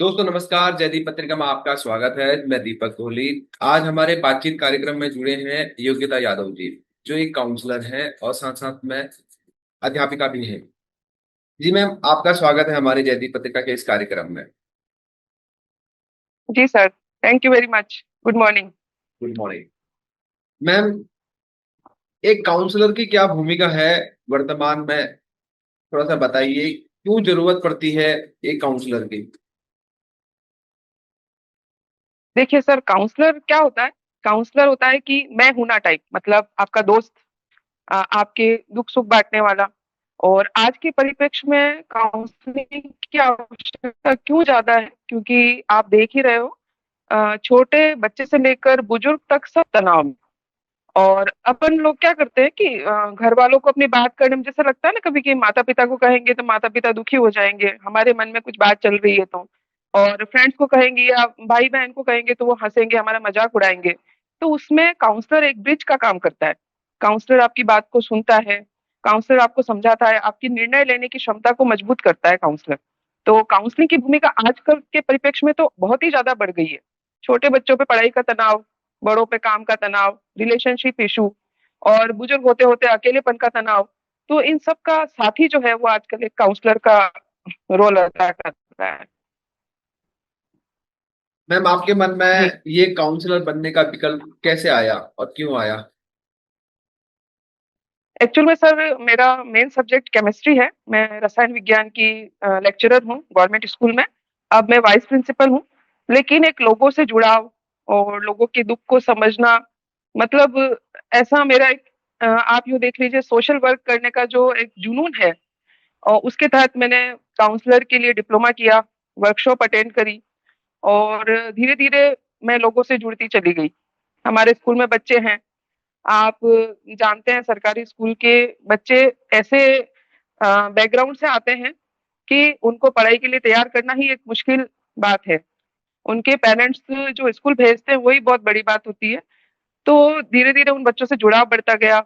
दोस्तों नमस्कार। जयदीप पत्रिका में आपका स्वागत है। मैं दीपक कोहली। आज हमारे बातचीत कार्यक्रम में जुड़े हैं योग्यता यादव जी, जो एक काउंसलर हैं और साथ साथ में अध्यापिका भी हैं। जी मैम, आपका स्वागत है हमारे जयदीप पत्रिका के इस कार्यक्रम में। जी sir. Thank you very much. Good morning. Good morning ma'am. एक काउंसलर की क्या भूमिका है वर्तमान में, थोड़ा सा बताइए। क्यों जरूरत पड़ती है एक काउंसलर की? देखिए सर, काउंसलर क्या होता है? काउंसलर होता है कि मैं हूं ना टाइप, मतलब आपका दोस्त, आपके दुख सुख बांटने वाला। और आज के परिप्रेक्ष्य में काउंसलिंग की आवश्यकता क्यों ज्यादा है? क्योंकि आप देख ही रहे हो, छोटे बच्चे से लेकर बुजुर्ग तक सब तनाव में। और अपन लोग क्या करते हैं कि घर वालों को अपनी बात करने में जैसा लगता है ना कभी, कि माता पिता को कहेंगे तो माता पिता दुखी हो जाएंगे, हमारे मन में कुछ बात चल रही है तो। और फ्रेंड्स को कहेंगे या भाई बहन को कहेंगे तो वो हंसेंगे, हमारा मजाक उड़ाएंगे। तो उसमें काउंसलर एक ब्रिज का काम करता है। काउंसलर आपकी बात को सुनता है, काउंसलर आपको समझाता है, आपकी निर्णय लेने की क्षमता को मजबूत करता है काउंसलर। तो काउंसलिंग की भूमिका आजकल के परिप्रेक्ष्य में तो बहुत ही ज्यादा बढ़ गई है। छोटे बच्चों पे पढ़ाई का तनाव, बड़ों पे काम का तनाव, रिलेशनशिप इशू, और बुजुर्ग होते होते अकेलेपन का तनाव। तो इन सब का साथी जो है वो आजकल एक काउंसलर का रोल अदा करता है। मैम, आपके मन जी। में ये काउंसलर बनने का विकल्प कैसे आया और क्यों आया? एक्चुअल में सर, मेरा मेन सब्जेक्ट केमिस्ट्री है। मैं रसायन विज्ञान की लेक्चरर हूँ गवर्नमेंट स्कूल में। अब मैं वाइस प्रिंसिपल हूँ। लेकिन एक लोगों से जुड़ाव और लोगों के दुख को समझना, मतलब ऐसा मेरा एक, आप यूँ देख लीजिए, सोशल वर्क करने का जो एक जुनून है। और उसके तहत मैंने काउंसलर के लिए डिप्लोमा किया, वर्कशॉप अटेंड करी, और धीरे धीरे मैं लोगों से जुड़ती चली गई। हमारे स्कूल में बच्चे हैं, आप जानते हैं सरकारी स्कूल के बच्चे ऐसे बैकग्राउंड से आते हैं कि उनको पढ़ाई के लिए तैयार करना ही एक मुश्किल बात है। उनके पेरेंट्स जो स्कूल भेजते हैं वही बहुत बड़ी बात होती है। तो धीरे धीरे उन बच्चों से जुड़ाव बढ़ता गया,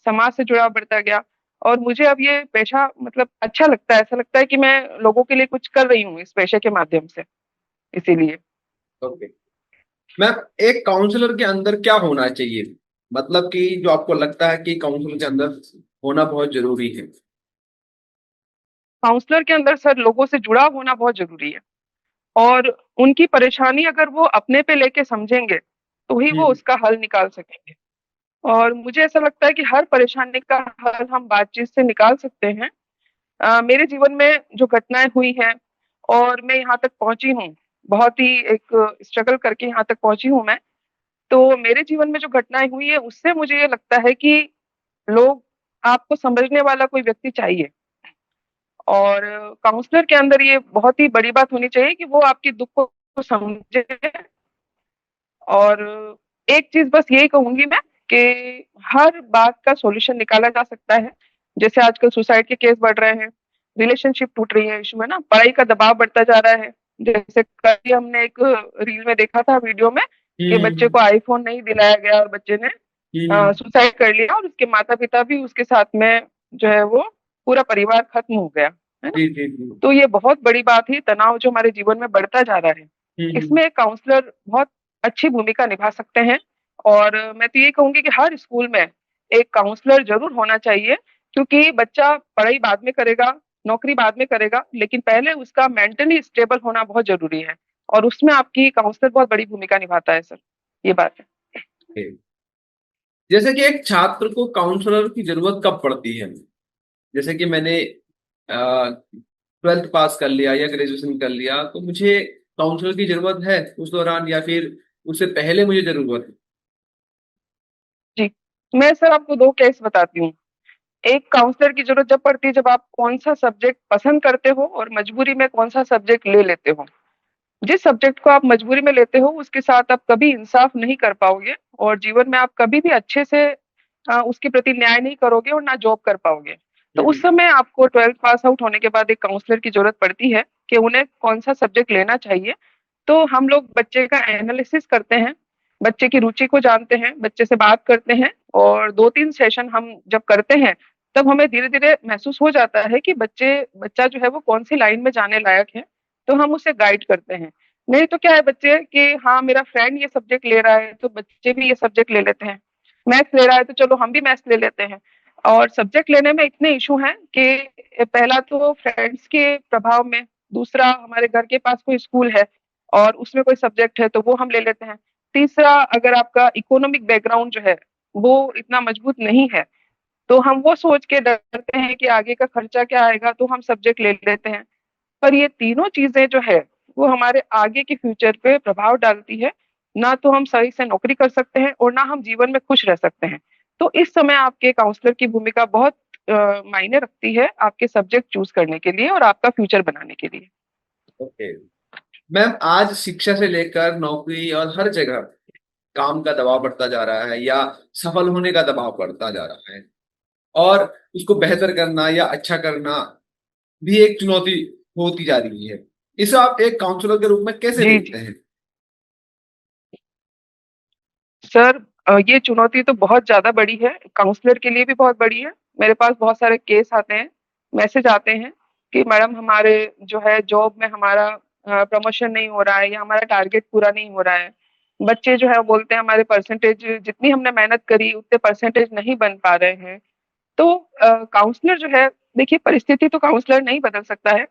समाज से जुड़ाव बढ़ता गया। और मुझे अब ये पेशा मतलब अच्छा लगता है, ऐसा लगता है कि मैं लोगों के लिए कुछ कर रही हूँ इस पेशे के माध्यम से, इसीलिए। ओके मैम, एक काउंसलर के अंदर क्या होना चाहिए, मतलब कि जो आपको लगता है कि काउंसलर के अंदर होना बहुत जरूरी है? काउंसलर के अंदर सर लोगों से जुड़ाव होना बहुत जरूरी है। और उनकी परेशानी अगर वो अपने पे लेके समझेंगे तो ही वो हम्म। उसका हल निकाल सकेंगे। और मुझे ऐसा लगता है कि हर परेशानी का हल हम बातचीत से निकाल सकते हैं। मेरे जीवन में जो घटनाएं हुई हैं और मैं यहाँ तक पहुंची हूँ, बहुत ही एक स्ट्रगल करके यहाँ तक पहुंची हूँ मैं। तो मेरे जीवन में जो घटनाएं हुई है उससे मुझे ये लगता है कि लोग, आपको समझने वाला कोई व्यक्ति चाहिए। और काउंसलर के अंदर ये बहुत ही बड़ी बात होनी चाहिए कि वो आपके दुख को समझे। और एक चीज बस यही कहूंगी मैं, कि हर बात का सॉल्यूशन निकाला जा सकता है। जैसे आजकल सुसाइड के केस बढ़ रहे हैं, रिलेशनशिप टूट रही है, इशू है ना, पढ़ाई का दबाव बढ़ता जा रहा है। जैसे कल ही हमने एक रील में देखा था, वीडियो में, कि बच्चे हम्म। को आईफोन नहीं दिलाया गया और बच्चे ने हम्म। सुसाइड कर लिया, और उसके माता पिता भी उसके साथ में, जो है वो पूरा परिवार खत्म हो गया, है ना। जी जी जी। तो ये बहुत बड़ी बात है, तनाव जो हमारे जीवन में बढ़ता जा रहा है, हम्म। इसमें काउंसलर बहुत अच्छी भूमिका निभा सकते हैं। और मैं तो ये कहूंगी कि हर स्कूल में एक काउंसलर जरूर होना चाहिए। क्योंकि बच्चा पढ़ाई बाद में करेगा, नौकरी बाद में करेगा, लेकिन पहले उसका मेंटली स्टेबल होना बहुत जरूरी है। और उसमें आपकी काउंसलर बहुत बड़ी भूमिका निभाता है सर, ये बात है। ओके। जैसे कि एक छात्र को काउंसलर की जरूरत कब पड़ती है? जैसे कि मैंने 12th पास कर लिया या ग्रेजुएशन कर लिया, तो मुझे काउंसलर की जरूरत है उस दौरान, या फिर उससे पहले मुझे जरूरत है? जी, मैं सर आपको दो केस बताती हूँ। एक काउंसलर की जरूरत जब पड़ती है जब आप कौन सा सब्जेक्ट पसंद करते हो और मजबूरी में कौन सा सब्जेक्ट ले लेते हो। जिस सब्जेक्ट को आप मजबूरी में लेते हो उसके साथ आप कभी इंसाफ नहीं कर पाओगे, और जीवन में आप कभी भी अच्छे से उसके प्रति न्याय नहीं करोगे और ना जॉब कर पाओगे। तो उस हम्म। समय आपको 12th पास आउट होने के बाद एक काउंसलर की जरूरत पड़ती है कि उन्हें कौन सा सब्जेक्ट लेना चाहिए। तो हम लोग बच्चे का एनालिसिस करते हैं, बच्चे की रुचि को जानते हैं, बच्चे से बात करते हैं, और 2-3 सेशन हम जब करते हैं तब हमें धीरे धीरे महसूस हो जाता है कि बच्चा जो है वो कौन सी लाइन में जाने लायक है। तो हम उसे गाइड करते हैं। नहीं तो क्या है बच्चे कि हाँ मेरा फ्रेंड ये सब्जेक्ट ले रहा है तो बच्चे भी ये सब्जेक्ट ले लेते हैं, मैथ्स ले रहा है तो चलो हम भी मैथ्स ले लेते हैं। और सब्जेक्ट लेने में इतने इशू हैं कि पहला तो फ्रेंड्स के प्रभाव में, दूसरा हमारे घर के पास कोई स्कूल है और उसमें कोई सब्जेक्ट है तो वो हम ले लेते हैं, तीसरा अगर आपका इकोनॉमिक बैकग्राउंड जो है वो इतना मजबूत नहीं है तो हम वो सोच के डरते हैं कि आगे का खर्चा क्या आएगा तो हम सब्जेक्ट ले लेते हैं। पर ये तीनों चीजें जो है वो हमारे आगे के फ्यूचर पे प्रभाव डालती है। ना तो हम सही से नौकरी कर सकते हैं और ना हम जीवन में खुश रह सकते हैं। तो इस समय आपके काउंसलर की भूमिका बहुत मायने रखती है आपके सब्जेक्ट चूज करने के लिए और आपका फ्यूचर बनाने के लिए। ओके मैम, आज शिक्षा से लेकर नौकरी और हर जगह काम का दबाव बढ़ता जा रहा है, या सफल होने का दबाव बढ़ता जा रहा है, और उसको बेहतर करना या अच्छा करना भी एक चुनौती होती जा रही है। इसे आप एक काउंसलर के रूप में कैसे जी देखते जी हैं? सर, ये चुनौती तो बहुत ज्यादा बड़ी है, काउंसलर के लिए भी बहुत बड़ी है। मेरे पास बहुत सारे केस आते हैं, मैसेज आते हैं कि मैडम हमारे जो है जॉब में हमारा प्रमोशन नहीं हो रहा है या हमारा टारगेट पूरा नहीं हो रहा है। बच्चे जो है वो बोलते हैं हमारे परसेंटेज, जितनी हमने मेहनत करी उतने परसेंटेज नहीं बन पा रहे हैं। तो काउंसलर जो है, देखिए परिस्थिति तो काउंसलर नहीं बदल सकता है,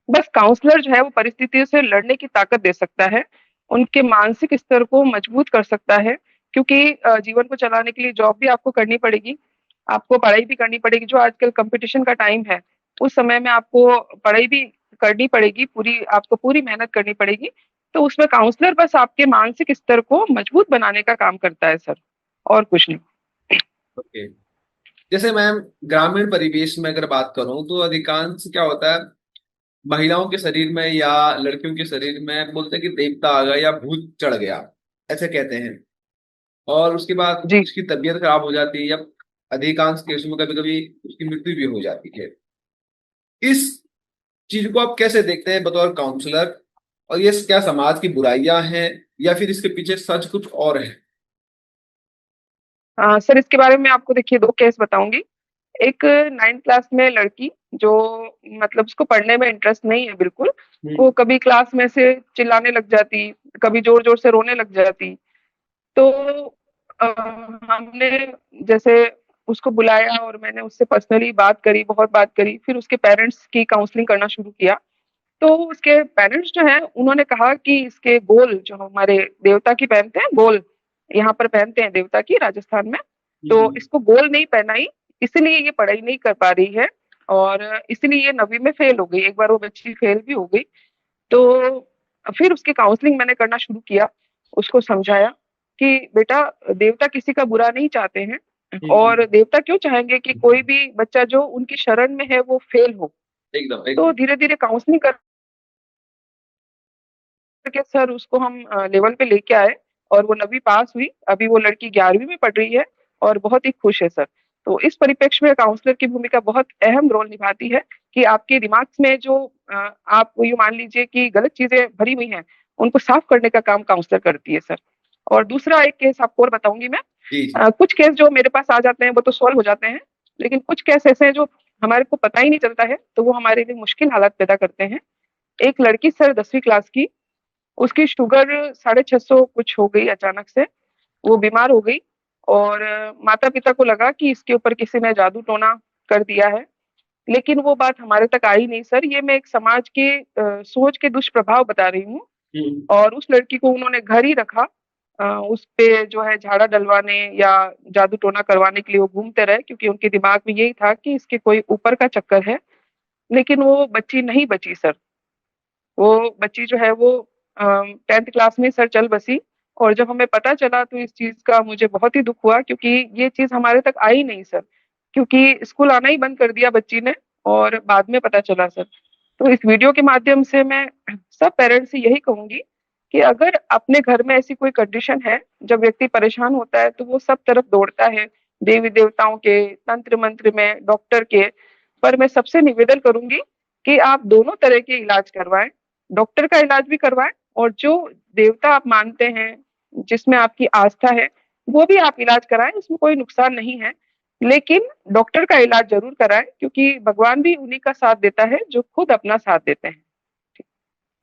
बस काउंसलर जो है वो परिस्थितियों से लड़ने की ताकत दे सकता है, उनके मानसिक स्तर को मजबूत कर सकता है। क्योंकि जीवन को चलाने के लिए जॉब भी आपको करनी पड़ेगी, आपको पढ़ाई भी करनी पड़ेगी, जो आजकल कंपटीशन का टाइम है उस समय में आपको पढ़ाई भी करनी पड़ेगी, पूरी आपको पूरी मेहनत करनी पड़ेगी। तो उसमें काउंसलर बस आपके मानसिक स्तर को मजबूत बनाने का काम करता है सर, और कुछ नहीं। ओके, जैसे मैम ग्रामीण परिवेश में अगर बात करूं तो अधिकांश क्या होता है, महिलाओं के शरीर में या लड़कियों के शरीर में बोलते हैं कि देवता आ गया या भूत चढ़ गया, ऐसे कहते हैं। और उसके बाद जी उसकी तबीयत खराब हो जाती है, या अधिकांश केसों में कभी कभी उसकी मृत्यु भी हो जाती है। इस चीज को आप कैसे देखते हैं बतौर काउंसलर? और ये क्या समाज की बुराइयां हैं, या फिर इसके पीछे सच कुछ और है? सर इसके बारे में आपको देखिए दो केस बताऊंगी। एक 9th क्लास में लड़की जो, मतलब उसको पढ़ने में इंटरेस्ट नहीं है बिल्कुल, वो हम्म। कभी क्लास में से चिल्लाने लग जाती, कभी जोर जोर से रोने लग जाती। तो अ, हमने जैसे उसको बुलाया और मैंने उससे पर्सनली बात करी, बहुत बात करी, फिर उसके पेरेंट्स की काउंसलिंग करना शुरू किया। तो उसके पेरेंट्स जो है उन्होंने कहा कि इसके गोल जो हमारे देवता की पहनते हैं, गोल यहाँ पर पहनते हैं देवता की राजस्थान में, तो हम्म। इसको गोल नहीं पहनाई, इसलिए ये पढ़ाई नहीं कर पा रही है और इसलिए ये 9वीं में फेल हो गई, एक बार वो बच्ची फेल भी हो गई। तो फिर उसकी काउंसलिंग मैंने करना शुरू किया, उसको समझाया कि बेटा देवता किसी का बुरा नहीं चाहते हैं, और हम्म। देवता क्यों चाहेंगे कि कोई भी बच्चा जो उनकी शरण में है वो फेल हो। एकदम तो एकदम। धीरे धीरे काउंसलिंग करके सर उसको हम लेवल पे लेके आए और वो 9वीं पास हुई, अभी वो लड़की 11वीं में पढ़ रही है और बहुत ही खुश है सर। तो इस परिप्रेक्ष्य में काउंसलर की भूमिका बहुत अहम रोल निभाती है कि आपके दिमाग में जो आप ये मान लीजिए कि गलत चीजें भरी हुई हैं उनको साफ करने का काम काउंसलर करती है सर। और दूसरा एक केस आपको और बताऊंगी मैं। जी जी। कुछ केस जो मेरे पास आ जाते हैं वो तो सॉल्व हो जाते हैं, लेकिन कुछ केस ऐसे हैं जो हमारे को पता ही नहीं चलता है तो वो हमारे लिए मुश्किल हालात पैदा करते हैं। एक लड़की सर 10वीं क्लास की, उसकी शुगर 650 कुछ हो गई अचानक से, वो बीमार हो गई और माता पिता को लगा कि इसके ऊपर किसी ने जादू टोना कर दिया है। लेकिन वो बात हमारे तक आई नहीं सर, ये मैं एक समाज के सोच के दुष्प्रभाव बता रही हूँ। हम्म। और उस लड़की को उन्होंने घर ही रखा, उस पे जो है झाड़ा डलवाने या जादू टोना करवाने के लिए वो घूमते रहे, क्योंकि उनके दिमाग में यही था कि इसके कोई ऊपर का चक्कर है। लेकिन वो बच्ची नहीं बची सर, वो बच्ची जो है वो 10th क्लास में सर चल बसी। और जब हमें पता चला तो इस चीज का मुझे बहुत ही दुख हुआ, क्योंकि ये चीज हमारे तक आई नहीं सर, क्योंकि स्कूल आना ही बंद कर दिया बच्ची ने और बाद में पता चला सर। तो इस वीडियो के माध्यम से मैं सब पेरेंट्स से यही कहूंगी कि अगर अपने घर में ऐसी कोई कंडीशन है, जब व्यक्ति परेशान होता है तो वो सब तरफ दौड़ता है, देवी देवताओं के, तंत्र मंत्र में, डॉक्टर के। पर मैं सबसे निवेदन करूंगी कि आप दोनों तरह के इलाज करवाएं, डॉक्टर का इलाज भी करवाएं और जो देवता आप मानते हैं, जिसमें आपकी आस्था है, वो भी आप इलाज कराएं, उसमें कोई नुकसान नहीं है। लेकिन डॉक्टर का इलाज जरूर कराएं, क्योंकि भगवान भी उन्हीं का साथ देता है जो खुद अपना साथ देते हैं।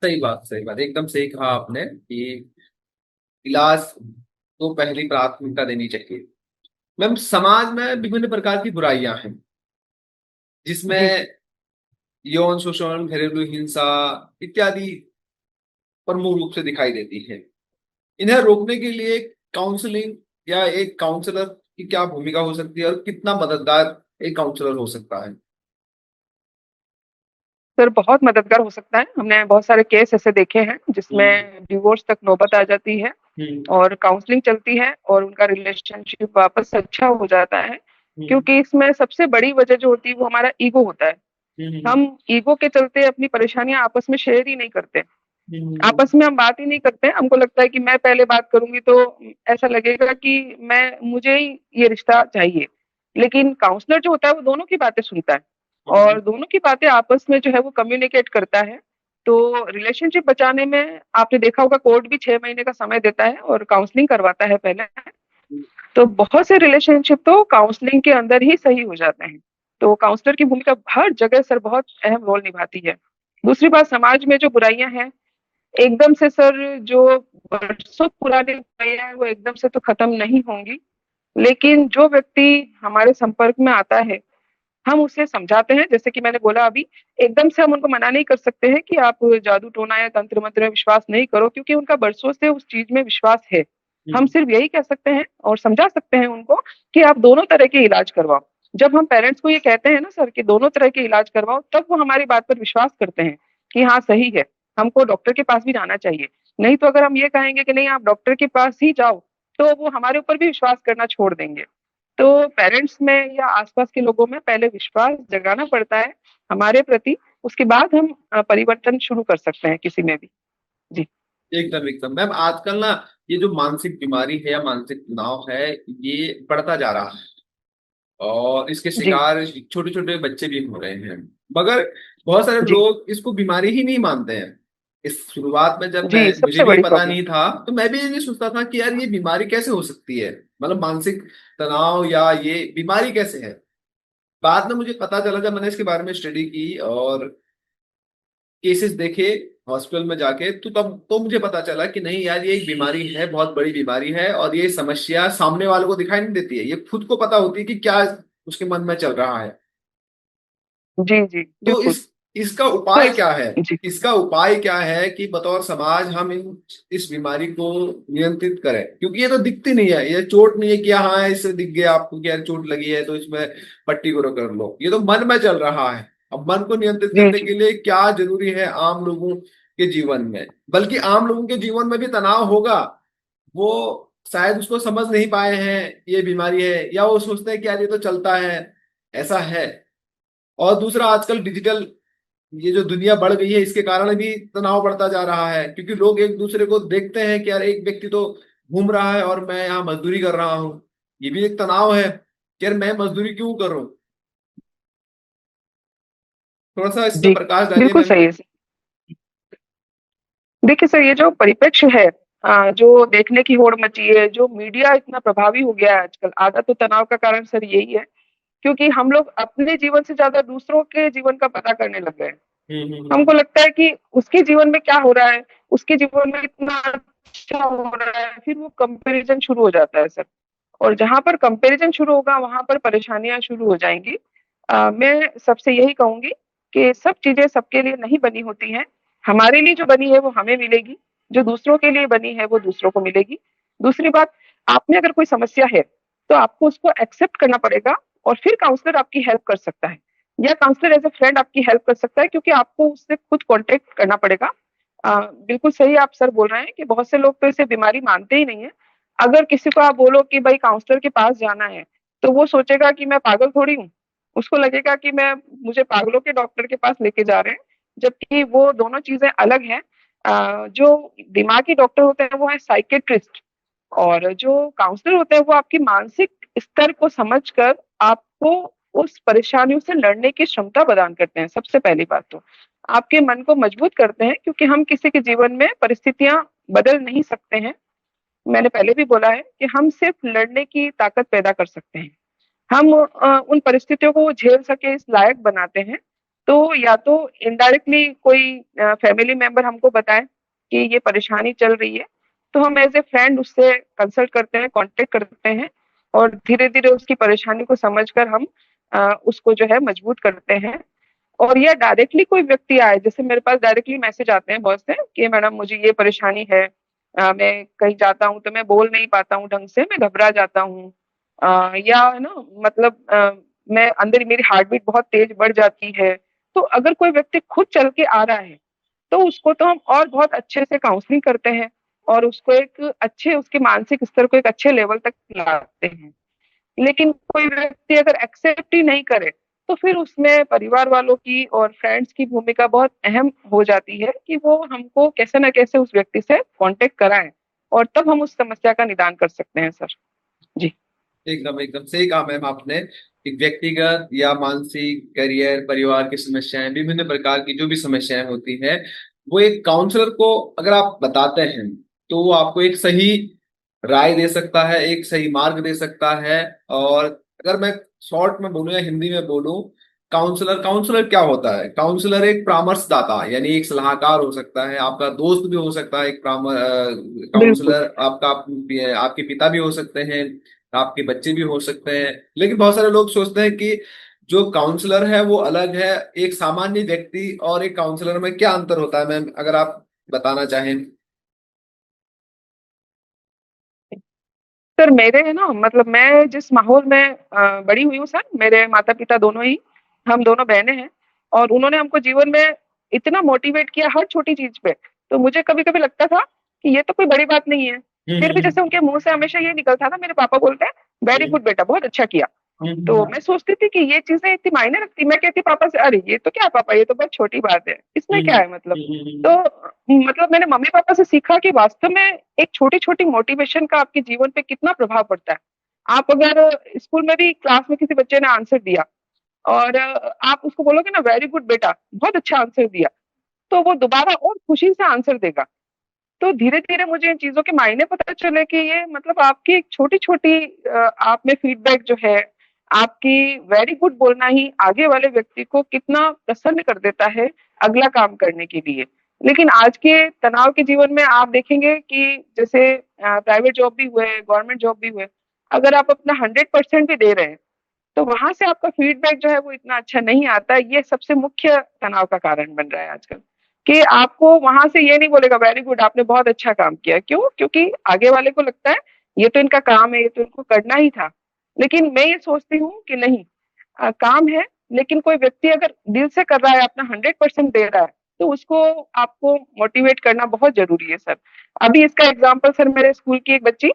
सही बात, एकदम सही कहा आपने कि इलाज को पहली प्राथमिकता देनी चाहिए। मैम, समाज में विभिन्न प्रकार की बुराइयां हैं, जी जिसमें यौन शोषण, घरेलू हिंसा इत्यादि प्रमुख रूप से दिखाई देती है। इन्हें रोकने के लिए काउंसलिंग या एक काउंसलर की क्या भूमिका हो सकती है, और कितना मददगार एक काउंसलर हो सकता है? सर, बहुत मददगार हो सकता है। हमने बहुत सारे केस ऐसे देखे हैं हम्म। जिसमें डिवोर्स तक नौबत आ जाती है हम्म। और काउंसलिंग चलती है और उनका रिलेशनशिप वापस अच्छा हो जाता है। हम्म। क्योंकि इसमें सबसे बड़ी वजह जो होती है वो हमारा ईगो होता है। हम्म। हम ईगो के चलते अपनी परेशानियां आपस में शेयर ही नहीं करते। हम्म। आपस में हम बात ही नहीं करते हैं। हमको लगता है कि मैं पहले बात करूंगी तो ऐसा लगेगा कि मैं मुझे ही ये रिश्ता चाहिए। लेकिन काउंसलर जो होता है वो दोनों की बातें सुनता है हम्म। और दोनों की बातें आपस में जो है वो कम्युनिकेट करता है। तो रिलेशनशिप बचाने में आपने देखा होगा कोर्ट भी 6 महीने का समय देता है और काउंसलिंग करवाता है पहले। तो बहुत से रिलेशनशिप तो काउंसलिंग के अंदर ही सही हो जाते हैं। तो काउंसलर की भूमिका हर जगह सर बहुत अहम रोल निभाती है। दूसरी बात, समाज में जो बुराइयां हैं एकदम से सर, जो बरसों पुरानी बुराइयां हैं वो एकदम से तो खत्म नहीं होंगी। लेकिन जो व्यक्ति हमारे संपर्क में आता है हम उसे समझाते हैं। जैसे कि मैंने बोला अभी, एकदम से हम उनको मना नहीं कर सकते हैं कि आप जादू टोना या तंत्र मंत्र में विश्वास नहीं करो, क्योंकि उनका बरसों से उस चीज में विश्वास है। हम हम्म। सिर्फ यही कह सकते हैं और समझा सकते हैं उनको कि आप दोनों तरह के इलाज करवाओ। जब हम पेरेंट्स को ये कहते हैं ना सर कि दोनों तरह के इलाज करवाओ, तब वो हमारी बात पर विश्वास करते हैं कि हाँ सही है, हमको डॉक्टर के पास भी जाना चाहिए। नहीं तो अगर हम ये कहेंगे कि नहीं आप डॉक्टर के पास ही जाओ, तो वो हमारे ऊपर भी विश्वास करना छोड़ देंगे। तो पेरेंट्स में या आसपास के लोगों में पहले विश्वास जगाना पड़ता है हमारे प्रति। उसके बाद हम परिवर्तन शुरू कर सकते हैं किसी में भी। जी एकदम एकदम मैम, आजकल ना ये जो मानसिक बीमारी है या मानसिक तनाव है, ये बढ़ता जा रहा है, और इसके जी शिकार छोटे छोटे बच्चे भी हो रहे हैं। मगर बहुत सारे जी लोग इसको बीमारी ही नहीं मानते हैं। इस शुरुआत में जब मैं जी, मुझे सबसे भी बड़ी पता प्रॉब्लम। नहीं था, तो मैं भी ये नहीं सोचता था कि यार ये बीमारी कैसे हो सकती है, मतलब मानसिक तनाव या ये बीमारी कैसे है। बाद में मुझे पता चला जब मैंने इसके बारे में स्टडी की और केसेस देखे हॉस्पिटल में जाके, तो तब तो मुझे पता चला कि नहीं यार, ये एक बीमारी है, बहुत बड़ी बीमारी है, और ये समस्या सामने वालों को दिखाई नहीं देती है, ये खुद को पता होती है कि क्या उसके मन में चल रहा है। जी जी तो बिल्कुल। इसका तो उपाय क्या है? जी इसका उपाय क्या है कि बतौर समाज हम इस बीमारी को नियंत्रित करें, क्योंकि ये तो दिखती नहीं है, ये चोट नहीं है कि हाँ इससे दिख गया आपको कि यार चोट लगी है तो इसमें पट्टी करो कर लो, ये तो मन में चल रहा है। अब मन को नियंत्रित जी करने जी के लिए क्या जरूरी है आम लोगों के जीवन में, बल्कि आम लोगों के जीवन में भी तनाव होगा। वो शायद उसको समझ नहीं पाए हैं ये बीमारी है, या वो सोचते हैं कि यार ये तो चलता है, ऐसा है। और दूसरा, आजकल डिजिटल ये जो दुनिया बढ़ गई है, इसके कारण भी तनाव बढ़ता जा रहा है, क्योंकि लोग एक दूसरे को देखते हैं कि यार एक व्यक्ति तो घूम रहा है और मैं यहाँ मजदूरी कर रहा हूँ। ये भी एक तनाव है कि यार मैं मजदूरी क्यों करूँ। थोड़ा सा इस पे जी प्रकाश डालिए बिल्कुल मैम। सही है सर। देखिए सर, ये जो परिप्रेक्ष्य है, जो देखने की होड़ मची है, जो मीडिया इतना प्रभावी हो गया है आजकल, आधा तो तनाव का कारण सर यही है। क्योंकि हम लोग अपने जीवन से ज्यादा दूसरों के जीवन का पता करने लग गए हैं। हमको लगता है कि उसके जीवन में क्या हो रहा है, उसके जीवन में इतना अच्छा हो रहा है, फिर वो कंपैरिजन शुरू हो जाता है सर। और जहां पर कंपैरिजन शुरू होगा वहां पर परेशानियां शुरू हो जाएंगी। मैं सबसे यही कहूंगी कि सब चीजें सबके लिए नहीं बनी होती हैं। हमारे लिए जो बनी है वो हमें मिलेगी, जो दूसरों के लिए बनी है वो दूसरों को मिलेगी। दूसरी बात, आप में अगर कोई समस्या है तो आपको उसको एक्सेप्ट करना पड़ेगा और फिर काउंसलर आपकी हेल्प कर सकता है, या काउंसलर एज ए फ्रेंड आपकी हेल्प कर सकता है, क्योंकि आपको उससे खुद कांटेक्ट करना पड़ेगा। बिल्कुल सही आप सर बोल रहे हैं कि बहुत से लोग तो इसे बीमारी मानते ही नहीं है। अगर किसी को आप बोलो कि भाई काउंसलर के पास जाना है, तो वो सोचेगा कि मैं पागल थोड़ी हूँ। उसको लगेगा कि मैं मुझे पागलों के डॉक्टर के पास लेके जा रहे हैं, जबकि वो दोनों चीजें अलग हैं। जो दिमागी डॉक्टर होते हैं वो है साइकेट्रिस्ट, और जो काउंसलर होते हैं वो आपकी मानसिक स्तर को समझकर आपको उस परेशानियों से लड़ने की क्षमता प्रदान करते हैं। सबसे पहली बात तो आपके मन को मजबूत करते हैं, क्योंकि हम किसी के जीवन में परिस्थितियां बदल नहीं सकते हैं। मैंने पहले भी बोला है कि हम सिर्फ लड़ने की ताकत पैदा कर सकते हैं। हम उन परिस्थितियों को झेल सके इस लायक बनाते हैं। तो या तो इनडायरेक्टली कोई फैमिली मेंबर हमको बताए कि ये परेशानी चल रही है, तो हम एज ए फ्रेंड उससे कंसल्ट करते हैं, कांटेक्ट करते हैं और धीरे-धीरे उसकी परेशानी को समझकर हम उसको जो है मजबूत करते हैं। और या डायरेक्टली कोई व्यक्ति आए, जैसे मेरे पास डायरेक्टली मैसेज आते हैं बहुत से कि मैडम मुझे ये परेशानी है, मैं कहीं जाता हूँ तो मैं बोल नहीं पाता हूँ ढंग से, मैं घबरा जाता हूँ, या है ना, मतलब मैं अंदर मेरी हार्ट बीट बहुत तेज बढ़ जाती है। तो अगर कोई व्यक्ति खुद चल के आ रहा है तो उसको तो हम और बहुत अच्छे से काउंसलिंग करते हैं और उसको एक अच्छे, उसके मानसिक स्तर को एक अच्छे लेवल तक लाते हैं। लेकिन कोई व्यक्ति अगर एक्सेप्ट ही नहीं करे तो फिर उसमें परिवार वालों की और फ्रेंड्स की भूमिका बहुत अहम हो जाती है कि वो हमको कैसे ना कैसे उस व्यक्ति से कांटेक्ट कराएं और तब हम उस समस्या का निदान कर सकते हैं सर। जी। एकदम एकदम सही कहा मैम आपने। एक व्यक्तिगत या मानसिक करियर परिवार की समस्याएं विभिन्न प्रकार की जो भी समस्याएं होती हैं, वो एक काउंसलर को अगर आप बताते हैं तो वो आपको एक सही राय दे सकता है, एक सही मार्ग दे सकता है। और अगर मैं शॉर्ट में बोलूं या हिंदी में बोलूं, काउंसलर काउंसलर क्या होता है? काउंसलर एक परामर्शदाता यानी एक सलाहकार हो सकता है, आपका दोस्त भी हो सकता है। एक बिल्कुल। काउंसलर आपका आपके पिता भी हो सकते हैं, आपके बच्चे भी हो सकते हैं। लेकिन बहुत सारे लोग सोचते हैं कि जो काउंसलर है वो अलग है, एक सामान्य व्यक्ति और एक काउंसलर में क्या अंतर होता है मैम, अगर आप बताना चाहें। सर मेरे है ना, मतलब मैं जिस माहौल में बड़ी हुई हूँ सर, मेरे माता पिता दोनों ही, हम दोनों बहनें हैं और उन्होंने हमको जीवन में इतना मोटिवेट किया हर छोटी चीज पे। तो मुझे कभी कभी लगता था कि ये तो कोई बड़ी बात नहीं है, फिर भी हम्म जैसे उनके मुंह से हमेशा ये निकलता था, मेरे पापा बोलते हैं वेरी हम्म गुड बेटा, बहुत अच्छा किया। तो हम्म मैं सोचती थी कि ये चीजें इतनी मायने रखती, मैं कहती पापा से अरे ये तो क्या पापा, ये तो बहुत छोटी बात है, इसमें क्या हम्म है मतलब। तो हम्म मतलब मैंने मम्मी पापा से सीखा कि वास्तव में एक छोटी छोटी मोटिवेशन का आपके जीवन पे कितना प्रभाव पड़ता है। आप अगर स्कूल में भी क्लास में किसी बच्चे ने आंसर दिया और आप उसको बोलोगे ना वेरी गुड बेटा, बहुत अच्छा आंसर दिया, तो वो दोबारा और खुशी से आंसर देगा। तो धीरे-धीरे मुझे इन चीज़ों के मायने पता चले कि ये मतलब आपकी एक छोटी-छोटी आप में फीडबैक जो है, आपकी वेरी गुड बोलना ही आगे वाले व्यक्ति को कितना प्रसन्न कर देता है अगला काम करने के लिए। लेकिन आज के तनाव के जीवन में आप देखेंगे कि जैसे प्राइवेट जॉब भी हुए, गवर्नमेंट जॉब भी हुए, अगर आप अपना 100% भी दे रहे हैं, तो वहाँ से आपका फीडबैक जो है वो इतना अच्छा नहीं आता है। ये सबसे मुख्य तनाव का कारण बन रहा है आजकल। कि आपको वहां से ये नहीं बोलेगा वेरी गुड आपने बहुत अच्छा काम किया, क्यों? क्योंकि आगे वाले को लगता है ये तो इनका काम है, ये तो इनको करना ही था। लेकिन मैं ये सोचती हूँ कि नहीं, काम है, लेकिन कोई व्यक्ति अगर दिल से कर रहा है, अपना 100% दे रहा है, तो उसको आपको मोटिवेट करना बहुत जरूरी है सर। अभी इसका एग्जाम्पल सर, मेरे स्कूल की एक बच्ची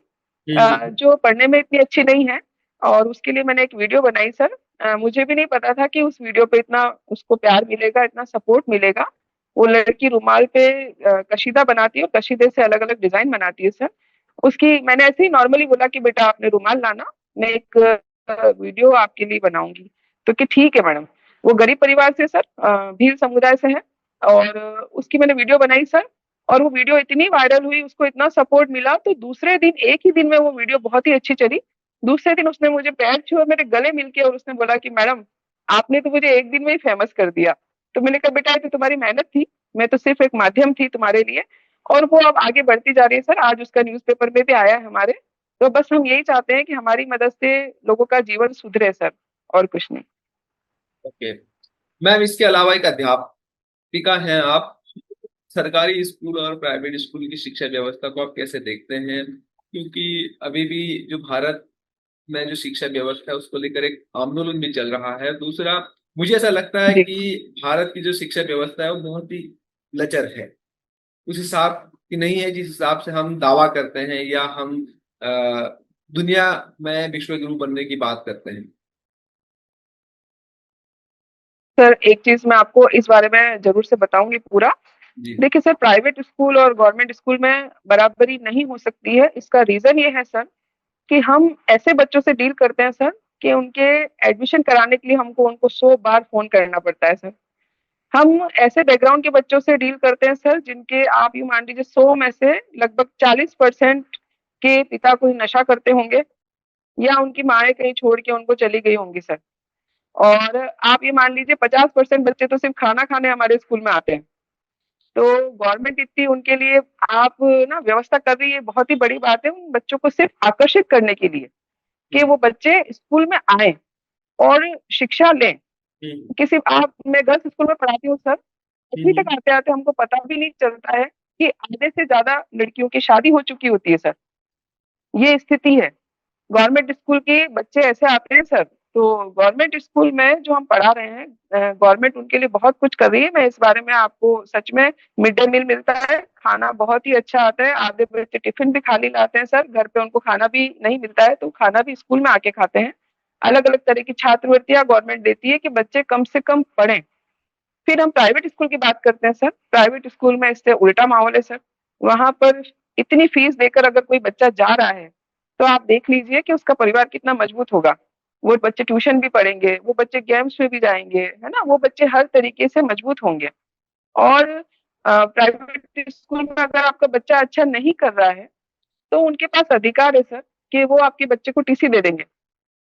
हम्म जो पढ़ने में इतनी अच्छी नहीं है और उसके लिए मैंने एक वीडियो बनाई सर। मुझे भी नहीं पता था कि उस वीडियो पे इतना उसको प्यार मिलेगा, इतना सपोर्ट मिलेगा। वो लड़की रुमाल पे कशीदा बनाती है और कशीदे से अलग अलग डिजाइन बनाती है सर। उसकी मैंने ऐसे ही नॉर्मली बोला कि बेटा आपने रुमाल लाना, मैं एक वीडियो आपके लिए बनाऊंगी। तो कि ठीक है मैडम। वो गरीब परिवार से सर, भील समुदाय से है और उसकी मैंने वीडियो बनाई सर। और वो वीडियो इतनी वायरल हुई, उसको इतना सपोर्ट मिला, तो दूसरे दिन एक ही दिन में वो वीडियो बहुत ही अच्छी चली। दूसरे दिन उसने मुझे पैर छुए और मेरे गले मिलके और उसने बोला कि मैडम आपने तो मुझे एक दिन में ही फेमस कर दिया। तो मैंने कहा बेटा ये तो तुम्हारी मेहनत थी, मैं तो सिर्फ एक माध्यम थी तुम्हारे लिए। और वो अब आगे बढ़ती जा रही है सर, आज उसका न्यूज़पेपर में भी आया है हमारे। तो बस हम यही चाहते हैं कि हमारी मदद से लोगों का जीवन सुधरे सर, और कुछ नहीं। ओके मैम, इसके अलावा एक अध्यापिका हैं आप। सरकारी स्कूल और प्राइवेट स्कूल की शिक्षा व्यवस्था को आप कैसे देखते हैं? क्योंकि अभी भी जो भारत में जो शिक्षा व्यवस्था है उसको लेकर एक आंदोलन भी चल रहा है। दूसरा, मुझे ऐसा लगता है जी कि भारत की जो शिक्षा व्यवस्था है वो बहुत ही लचर है, उस हिसाब की नहीं है जिस हिसाब से हम दावा करते हैं या हम दुनिया में विश्व गुरु बनने की बात करते हैं। सर, एक चीज मैं आपको इस बारे में जरूर से बताऊंगी पूरा। जी देखिए सर, प्राइवेट स्कूल और गवर्नमेंट स्कूल में बराबरी नहीं हो सकती है। इसका रीजन ये है सर कि हम ऐसे बच्चों से डील करते हैं सर कि उनके एडमिशन कराने के लिए हमको उनको 100 बार फोन करना पड़ता है सर। हम ऐसे बैकग्राउंड के बच्चों से डील करते हैं सर जिनके आप यूँ मान लीजिए 100 में से लगभग 40% के पिता कोई नशा करते होंगे या उनकी माँ कहीं छोड़ के उनको चली गई होंगी सर। और आप ये मान लीजिए 50% बच्चे तो सिर्फ खाना खाने हमारे स्कूल में आते हैं। तो गवर्नमेंट इतनी उनके लिए आप ना व्यवस्था कर रही है, बहुत ही बड़ी बात है उन बच्चों को सिर्फ आकर्षित करने के लिए कि हम्म। वो बच्चे स्कूल में आए और शिक्षा लें। हम्म। कि सिर्फ आप मैं गर्ल्स स्कूल में पढ़ाती हूँ सर, 8वीं हम्म। तक आते-आते हमको पता भी नहीं चलता है कि आधे से ज़्यादा लड़कियों की शादी हो चुकी होती है सर। ये स्थिति है। गवर्नमेंट स्कूल के बच्चे ऐसे आते हैं सर, तो गवर्नमेंट स्कूल में जो हम पढ़ा रहे हैं गवर्नमेंट उनके लिए बहुत कुछ कर रही है। मैं इस बारे में आपको सच में मिड डे मील मिलता है, खाना बहुत ही अच्छा आता है, आधे बच्चे टिफ़िन भी खाली लाते हैं सर, घर पे उनको खाना भी नहीं मिलता है, तो खाना भी स्कूल में आके खाते हैं। अलग-अलग तरह की छात्रवृत्तियाँ गवर्नमेंट देती है कि बच्चे कम से कम पढ़ें। फिर हम प्राइवेट स्कूल की बात करते हैं सर, प्राइवेट स्कूल में इससे उल्टा माहौल है सर। वहाँ पर इतनी फीस देकर अगर कोई बच्चा जा रहा है, तो आप देख लीजिए कि उसका परिवार कितना मजबूत होगा। वो बच्चे ट्यूशन भी पढ़ेंगे, वो बच्चे गेम्स में भी जाएँगे, है ना? वो बच्चे हर तरीके से मजबूत होंगे। और प्राइवेट स्कूल में अगर आपका बच्चा अच्छा नहीं कर रहा है, तो उनके पास अधिकार है सर कि वो आपके बच्चे को टीसी दे देंगे।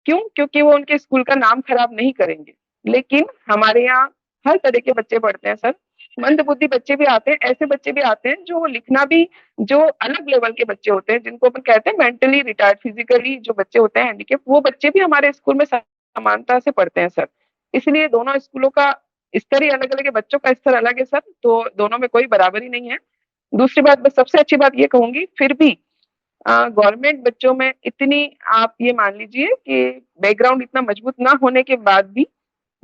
क्यों? क्योंकि वो उनके स्कूल का नाम खराब नहीं करेंगे। लेकिन हमारे यहाँ हर तरह के बच्चे पढ़ते हैं सर। मंदबुद्धि बच्चे भी आते हैं, ऐसे बच्चे भी आते हैं जो लिखना भी जो अलग लेवल के बच्चे होते हैं, जिनको अपन कहते हैं मेंटली रिटार्ड, फिजिकली जो बच्चे होते हैं हैंडीकैप, वो बच्चे भी हमारे स्कूल में समानता से पढ़ते हैं सर। इसलिए दोनों स्कूलों का स्तर ही अलग-अलग है, बच्चों का स्तर अलग है सर, तो दोनों में कोई बराबरी नहीं है। दूसरी बात बस सबसे अच्छी बात ये कहूँगी, फिर भी गवर्नमेंट बच्चों में इतनी आप ये मान लीजिए कि बैकग्राउंड इतना मजबूत ना होने के बाद भी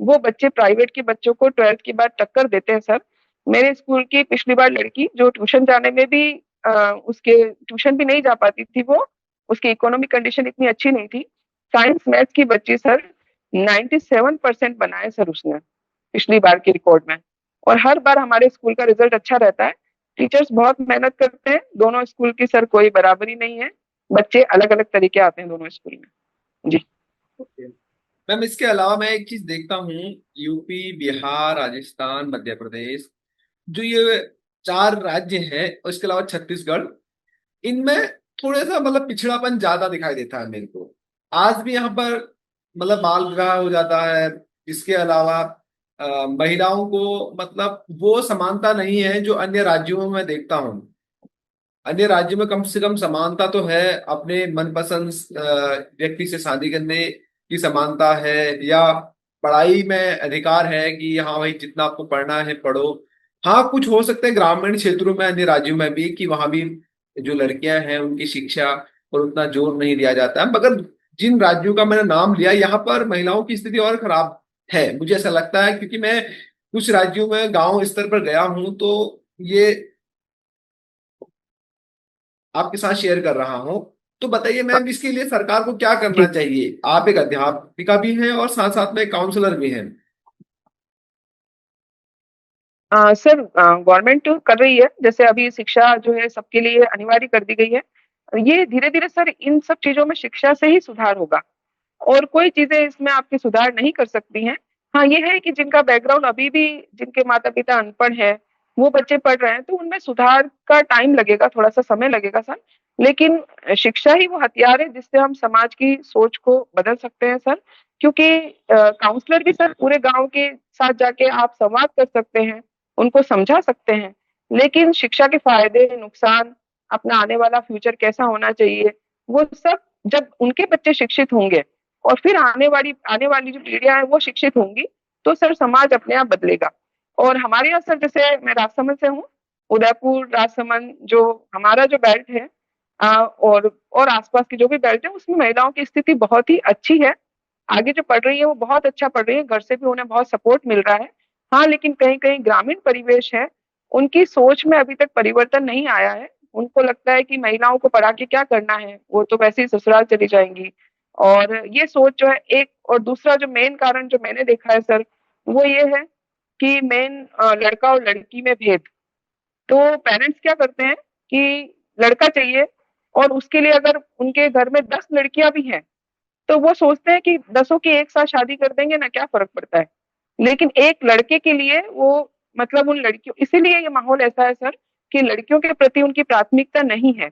वो बच्चे प्राइवेट के बच्चों को 12th के बाद टक्कर देते हैं सर। मेरे स्कूल की पिछली बार लड़की जो ट्यूशन जाने में भी उसके ट्यूशन भी नहीं जा पाती थी वो, उसकी इकोनॉमिक कंडीशन इतनी अच्छी नहीं थी। साइंस मैथ्स की बच्ची सर 97% बनाए सर उसने पिछली बार के रिकॉर्ड में। और हर बार हमारे स्कूल का रिजल्ट अच्छा रहता है। टीचर्स बहुत मेहनत करते हैं, दोनों स्कूल की सर कोई बराबरी नहीं है। बच्चे अलग-अलग तरीके आते हैं दोनों स्कूल में। जी। ओके। मैम, इसके अलावा मैं एक चीज देखता हूँ, यूपी, बिहार, राजस्थान, मध्य प्रदेश, जो ये चार राज्य हैं, और इसके अलावा छत्तीसगढ़, इनमें थोड़ा सा मतलब पिछड़ापन ज्यादा दिखाई देता है मेरे को। आज भी यहाँ पर मतलब बाल विवाह हो जाता है। इसके अलावा महिलाओं को मतलब वो समानता नहीं है जो अन्य राज्यों में मैं देखता हूँ। अन्य राज्यों में कम से कम समानता तो है, अपने मनपसंद व्यक्ति से शादी करने की समानता है, या पढ़ाई में अधिकार है कि हाँ भाई जितना आपको पढ़ना है पढ़ो। हाँ, कुछ हो सकते हैं ग्रामीण क्षेत्रों में, अन्य राज्यों में भी, कि वहां भी जो लड़कियां हैं उनकी शिक्षा पर उतना जोर नहीं दिया जाता है, मगर जिन राज्यों का मैंने नाम लिया यहाँ पर महिलाओं की स्थिति और खराब है, मुझे ऐसा लगता है, क्योंकि मैं कुछ राज्यों में गांव स्तर पर गया हूँ, तो ये आपके साथ शेयर कर रहा हूँ। तो बताइए मैम, इसके लिए सरकार को क्या करना जी। चाहिए? आप एक अध्यापिका भी हैं और साथ साथ में काउंसलर भी हैं। सर गवर्नमेंट कर रही है, जैसे अभी शिक्षा जो है सबके लिए अनिवार्य कर दी गई है। ये धीरे-धीरे सर इन सब चीज़ों में शिक्षा से ही सुधार होगा और कोई चीज़ें इसमें आपकी सुधार नहीं कर सकती हैं। हाँ, ये है कि जिनका बैकग्राउंड अभी भी जिनके माता-पिता अनपढ़ हैं, वो बच्चे पढ़ रहे हैं, तो उनमें सुधार का टाइम लगेगा, थोड़ा-सा समय लगेगा सर। लेकिन शिक्षा ही वो हथियार है जिससे हम समाज की सोच को बदल सकते हैं सर। क्योंकि काउंसलर भी सर पूरे गाँव के साथ जाके आप संवाद कर सकते हैं, उनको समझा सकते हैं। लेकिन शिक्षा के फ़ायदे, नुकसान, अपना आने वाला फ्यूचर कैसा होना चाहिए, वो सब जब उनके बच्चे शिक्षित होंगे और फिर आने वाली जो पीढ़ियाँ हैं वो शिक्षित होंगी, तो सर समाज अपने आप बदलेगा। और हमारे यहाँ सर जैसे मैं राजसमंद से हूँ, उदयपुर, राजसमंद जो हमारा जो बेल्ट है और आस-पास की जो भी बेल्ट है उसमें महिलाओं की स्थिति बहुत ही अच्छी है। आगे जो पढ़ रही है वो बहुत अच्छा पढ़ रही है, घर से भी उन्हें बहुत सपोर्ट मिल रहा है। हाँ, लेकिन कहीं-कहीं ग्रामीण परिवेश है, उनकी सोच में अभी तक परिवर्तन नहीं आया है। उनको लगता है कि महिलाओं को पढ़ा के क्या करना है, वो तो वैसे ही ससुराल चली जाएँगी। और ये सोच जो है एक और दूसरा जो मेन कारण जो मैंने देखा है सर, वो ये है कि लड़का और लड़की में भेद। तो पेरेंट्स क्या करते हैं कि लड़का चाहिए और उसके लिए अगर उनके घर में 10 लड़कियाँ भी हैं, तो वो सोचते हैं कि दसों की एक साथ शादी कर देंगे ना, क्या फ़र्क पड़ता है। लेकिन एक लड़के के लिए वो मतलब उन लड़कियों इसीलिए ये माहौल ऐसा है सर कि लड़कियों के प्रति उनकी प्राथमिकता नहीं है,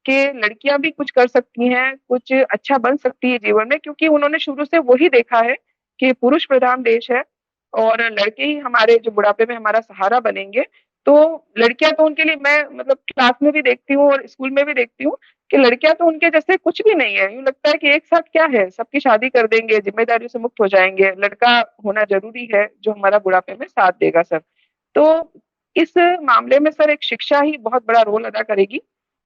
कि लड़कियाँ भी कुछ कर सकती हैं, कुछ अच्छा बन सकती है जीवन में क्योंकि उन्होंने शुरू से वही देखा है कि पुरुष प्रधान देश है और लड़के ही हमारे जो बुढ़ापे में हमारा सहारा बनेंगे। तो लड़कियां तो उनके लिए, मैं मतलब क्लास में भी देखती हूँ और स्कूल में भी देखती हूँ कि लड़कियां तो उनके जैसे कुछ भी नहीं है। यूँ लगता है कि एक साथ क्या है, सबकी शादी कर देंगे, जिम्मेदारियों से मुक्त हो जाएंगे, लड़का होना जरूरी है जो हमारा बुढ़ापे में साथ देगा सर। तो इस मामले में सर एक शिक्षा ही बहुत बड़ा रोल अदा करेगी।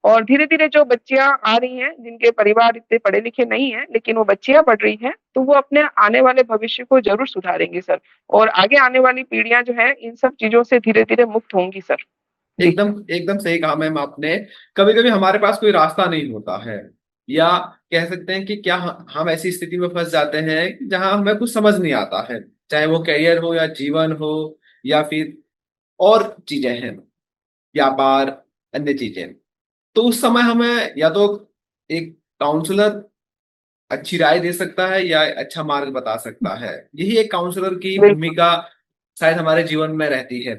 और धीरे-धीरे जो बच्चियाँ आ रही हैं, जिनके परिवार इतने पढ़े-लिखे नहीं हैं, लेकिन वो बच्चियाँ पढ़ रही हैं, तो वो अपने आने वाले भविष्य को ज़रूर सुधारेंगी सर। और आगे आने वाली पीढ़ियाँ जो हैं, इन सब चीज़ों से धीरे-धीरे मुक्त होंगी सर। जी। एकदम एकदम सही कहा मैम आपने। कभी कभी हमारे पास कोई रास्ता नहीं होता है, या कह सकते हैं कि क्या हम ऐसी स्थिति में फंस जाते हैं जहां हमें कुछ समझ नहीं आता है, चाहे वो करियर हो या जीवन हो, या फिर और चीजें हैं, व्यापार, अन्य चीजें। तो उस समय हमें या तो एक काउंसलर अच्छी राय दे सकता है या अच्छा मार्ग बता सकता है। यही एक काउंसलर की बिल्कुल। भूमिका शायद हमारे जीवन में रहती है।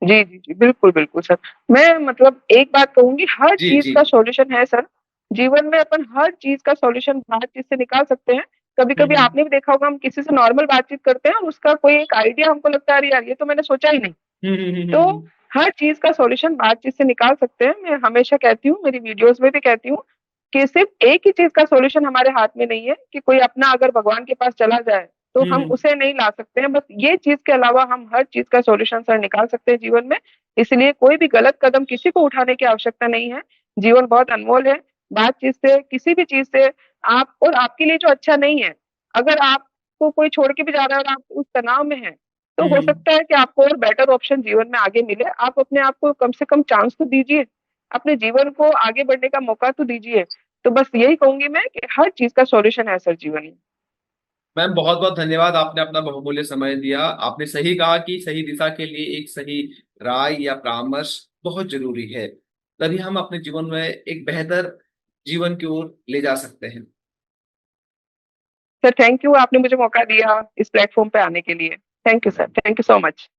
जी, जी, जी। बिल्कुल, बिल्कुल सर। मैं मतलब एक बात कहूँगी, हर जी चीज़ जी। का सॉल्यूशन है सर। जीवन में अपन हर चीज़ का सॉल्यूशन बातचीत से निकाल सकते हैं। कभी-कभी हम्म आपने भी देखा होगा, हम किसी से नॉर्मल बातचीत करते हैं और उसका कोई एक आइडिया हमको लगता है, अरे यार ये तो मैंने सोचा ही नहीं। तो हम्म। हर चीज़ का सॉल्यूशन बातचीत से निकाल सकते हैं। मैं हमेशा कहती हूँ, मेरी वीडियोज़ में भी कहती हूँ कि सिर्फ़ एक ही चीज़ का सॉल्यूशन हमारे हाथ में नहीं है कि कोई अपना अगर भगवान के पास चला जाए, तो हम हम्म। उसे नहीं ला सकते हैं। बस ये चीज़ के अलावा हम हर चीज़ का सॉल्यूशन सर निकाल सकते हैं जीवन में। इसलिए कोई भी गलत कदम किसी को उठाने की आवश्यकता नहीं है। जीवन बहुत अनमोल है। बातचीत से, किसी भी चीज़ से आप, और आपके लिए जो अच्छा नहीं है, अगर आपको कोई छोड़ के भी जा रहा है और आप उस तनाव में हैं, तो हो हम्म। सकता है कि आपको और बेटर ऑप्शन जीवन में आगे मिले। आप अपने आप को कम से कम चांस तो दीजिए, अपने जीवन को आगे बढ़ने का मौका तो दीजिए। तो बस यही कहूंगी मैं कि हर चीज का सॉल्यूशन है सर जीवन में। मैम बहुत बहुत धन्यवाद, आपने अपना बहुमूल्य समय दिया। आपने सही कहा कि सही दिशा के लिए एक सही राय या परामर्श बहुत जरूरी है, तभी हम अपने जीवन में एक बेहतर जीवन की ओर ले जा सकते हैं। सर थैंक यू, आपने मुझे मौका दिया इस प्लेटफॉर्म पे आने के लिए। Thank you sir, thank you so much.